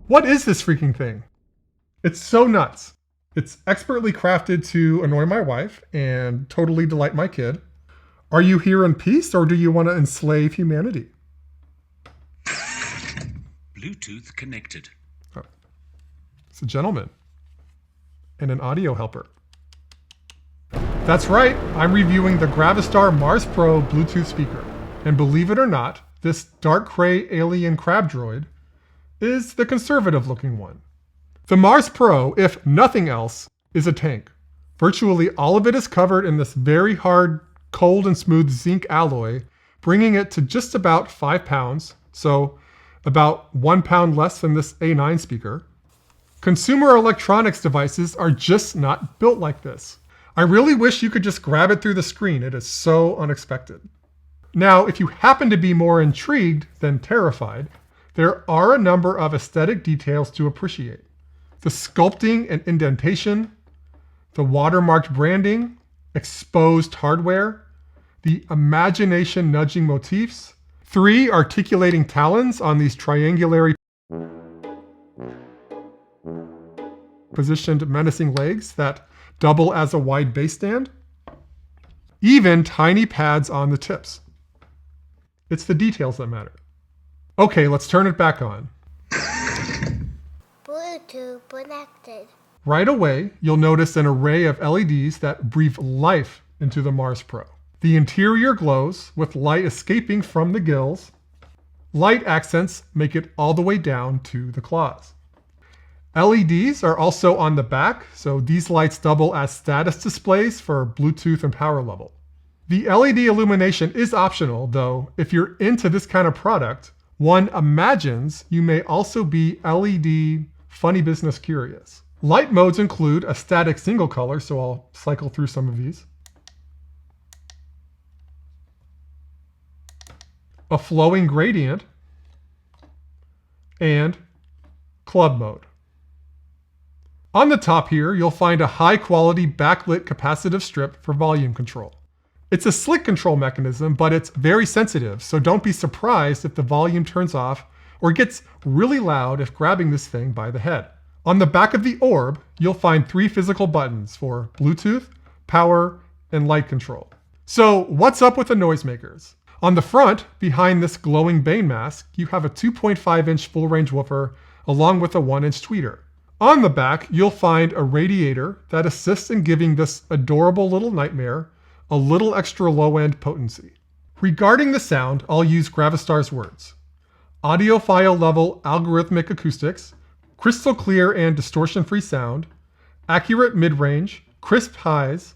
What is this freaking thing? It's so nuts. It's expertly crafted to annoy my wife and totally delight my kid. Are you here in peace, or do you want to enslave humanity? Bluetooth connected. Oh. It's a gentleman and an audio helper. That's right, I'm reviewing the GravaStar Mars Pro Bluetooth speaker. And believe it or not, this dark gray alien crab droid is the conservative looking one. The Mars Pro, if nothing else, is a tank. Virtually all of it is covered in this very hard, cold and smooth zinc alloy, bringing it to just about 5 pounds, so about 1 pound less than this A9 speaker. Consumer electronics devices are just not built like this. I really wish you could just grab it through the screen. It is so unexpected. Now, if you happen to be more intrigued than terrified, there are a number of aesthetic details to appreciate. The sculpting and indentation, the watermarked branding, exposed hardware, the imagination nudging motifs, 3 articulating talons on these triangulary positioned menacing legs that double as a wide base stand, even tiny pads on the tips. It's the details that matter. Okay, let's turn it back on. Bluetooth connected. Right away, you'll notice an array of LEDs that breathe life into the Mars Pro. The interior glows with light escaping from the gills. Light accents make it all the way down to the claws. LEDs are also on the back, so these lights double as status displays for Bluetooth and power level. The LED illumination is optional, though if you're into this kind of product, one imagines you may also be LED funny business curious. Light modes include a static single color, so I'll cycle through some of these. A flowing gradient, and club mode. On the top here, you'll find a high-quality backlit capacitive strip for volume control. It's a slick control mechanism, but it's very sensitive, so don't be surprised if the volume turns off or gets really loud if grabbing this thing by the head. On the back of the orb, you'll find 3 physical buttons for Bluetooth, power, and light control. So what's up with the noisemakers? On the front, behind this glowing Bane mask, you have a 2.5-inch full-range woofer along with a 1-inch tweeter. On the back, you'll find a radiator that assists in giving this adorable little nightmare a little extra low-end potency. Regarding the sound, I'll use GravaStar's words. Audiophile level algorithmic acoustics, crystal clear and distortion-free sound, accurate mid-range, crisp highs,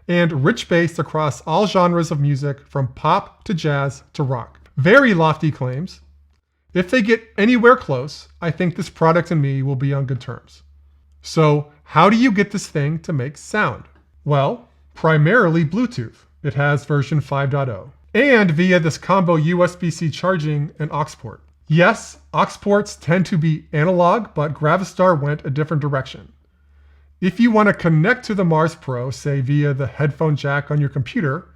and rich bass across all genres of music from pop to jazz to rock. Very lofty claims. If they get anywhere close, I think this product and me will be on good terms. So how do you get this thing to make sound? Well, primarily Bluetooth. It has version 5.0. And via this combo USB-C charging and aux port. Yes, aux ports tend to be analog, but GravaStar went a different direction. If you want to connect to the Mars Pro, say via the headphone jack on your computer,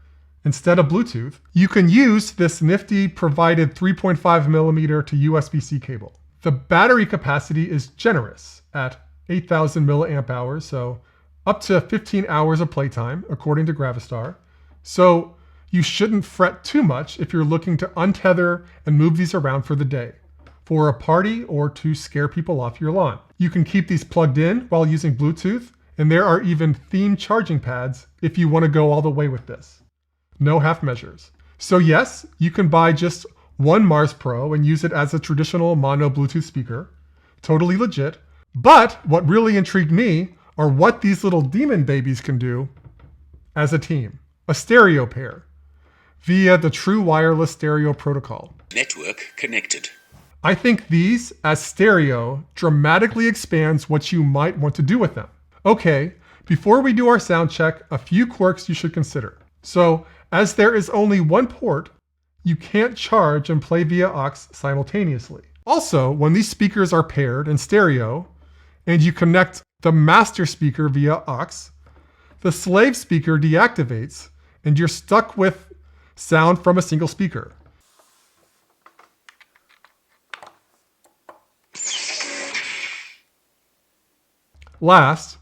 instead of Bluetooth, you can use this nifty provided 3.5mm to USB-C cable. The battery capacity is generous at 8,000 milliamp hours, so up to 15 hours of playtime, according to GravaStar. So you shouldn't fret too much if you're looking to untether and move these around for the day, for a party or to scare people off your lawn. You can keep these plugged in while using Bluetooth, and there are even themed charging pads if you want to go all the way with this. No half measures. So yes, you can buy just one Mars Pro and use it as a traditional mono Bluetooth speaker. Totally legit. But what really intrigued me are what these little demon babies can do as a team. A stereo pair via the true wireless stereo protocol. Network connected. I think these, as stereo, dramatically expands what you might want to do with them. Okay, before we do our sound check, a few quirks you should consider. So, as there is only one port, you can't charge and play via aux simultaneously. Also, when these speakers are paired in stereo, and you connect the master speaker via aux, the slave speaker deactivates, and you're stuck with sound from a single speaker. Last,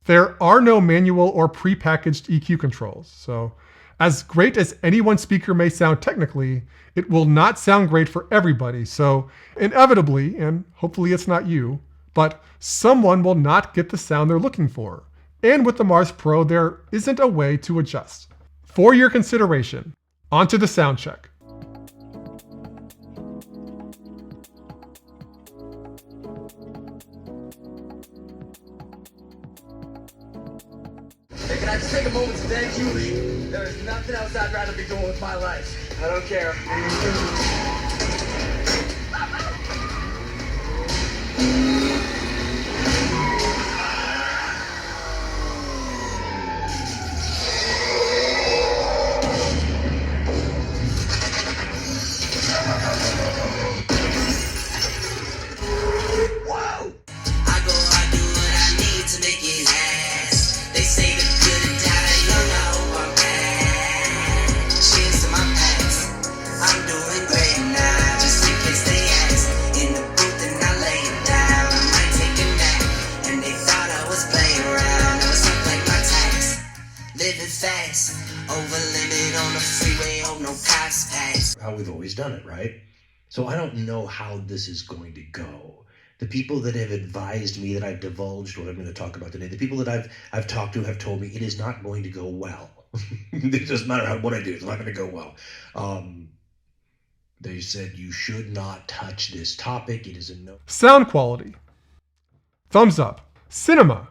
there are no manual or prepackaged EQ controls. So as great as any one speaker may sound technically, it will not sound great for everybody. So inevitably, and hopefully it's not you, but someone will not get the sound they're looking for. And with the Mars Pro, there isn't a way to adjust. For your consideration, onto the sound check. Hey, can I just take a moment to thank you? There is nothing else I'd rather be doing with my life. I don't care. How we've always done it, right? So I don't know how this is going to go. The people that have advised me, that I've divulged what I'm going to talk about today, the people that I've talked to have told me it is not going to go well. It doesn't matter what I do, it's not going to go well. They said you should not touch this topic. It is a no. Sound quality. Thumbs up. Cinema.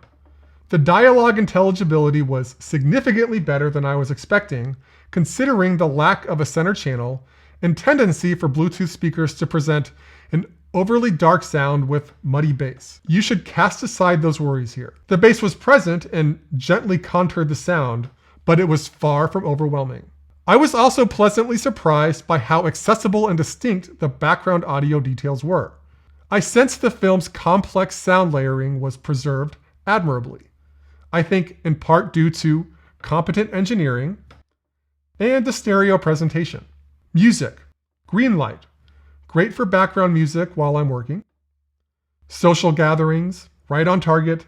The dialogue intelligibility was significantly better than I was expecting, considering the lack of a center channel and tendency for Bluetooth speakers to present an overly dark sound with muddy bass. You should cast aside those worries here. The bass was present and gently contoured the sound, but it was far from overwhelming. I was also pleasantly surprised by how accessible and distinct the background audio details were. I sensed the film's complex sound layering was preserved admirably. I think in part due to competent engineering and the stereo presentation. Music. Green light. Great for background music while I'm working. Social gatherings. Right on target.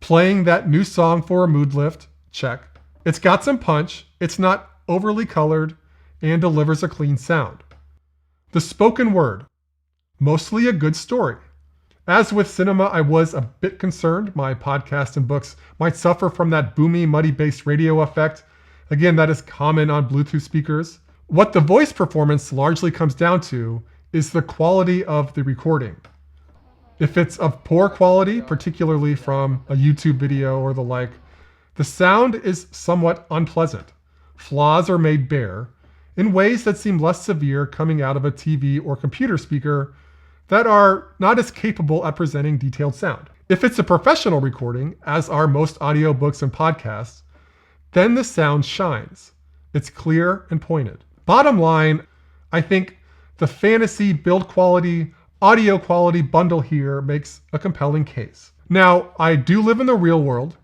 Playing that new song for a mood lift. Check. It's got some punch. It's not overly colored and delivers a clean sound. The spoken word. Mostly a good story. As with cinema, I was a bit concerned my podcast and books might suffer from that boomy, muddy bass radio effect. Again, that is common on Bluetooth speakers. What the voice performance largely comes down to is the quality of the recording. If it's of poor quality, particularly from a YouTube video or the like, the sound is somewhat unpleasant. Flaws are made bare in ways that seem less severe coming out of a TV or computer speaker that are not as capable at presenting detailed sound. If it's a professional recording, as are most audiobooks and podcasts, then the sound shines. It's clear and pointed. Bottom line, I think the fantasy build quality, audio quality bundle here makes a compelling case. Now, I do live in the real world,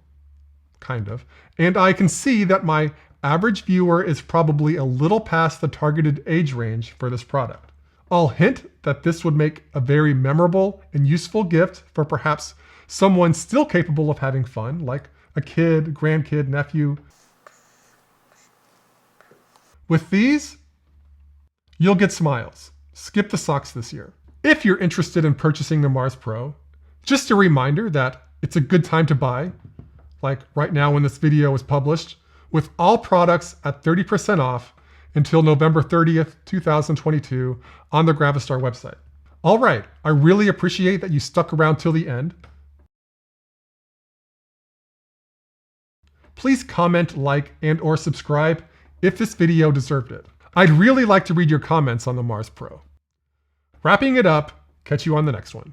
kind of, and I can see that my average viewer is probably a little past the targeted age range for this product. I'll hint that this would make a very memorable and useful gift for perhaps someone still capable of having fun, like a kid, grandkid, nephew. With these, you'll get smiles. Skip the socks this year. If you're interested in purchasing the Mars Pro, just a reminder that it's a good time to buy, like right now when this video is published, with all products at 30% off until November 30th, 2022 on the GravaStar website. All right, I really appreciate that you stuck around till the end. Please comment, like, and or subscribe if this video deserved it. I'd really like to read your comments on the Mars Pro. Wrapping it up, catch you on the next one.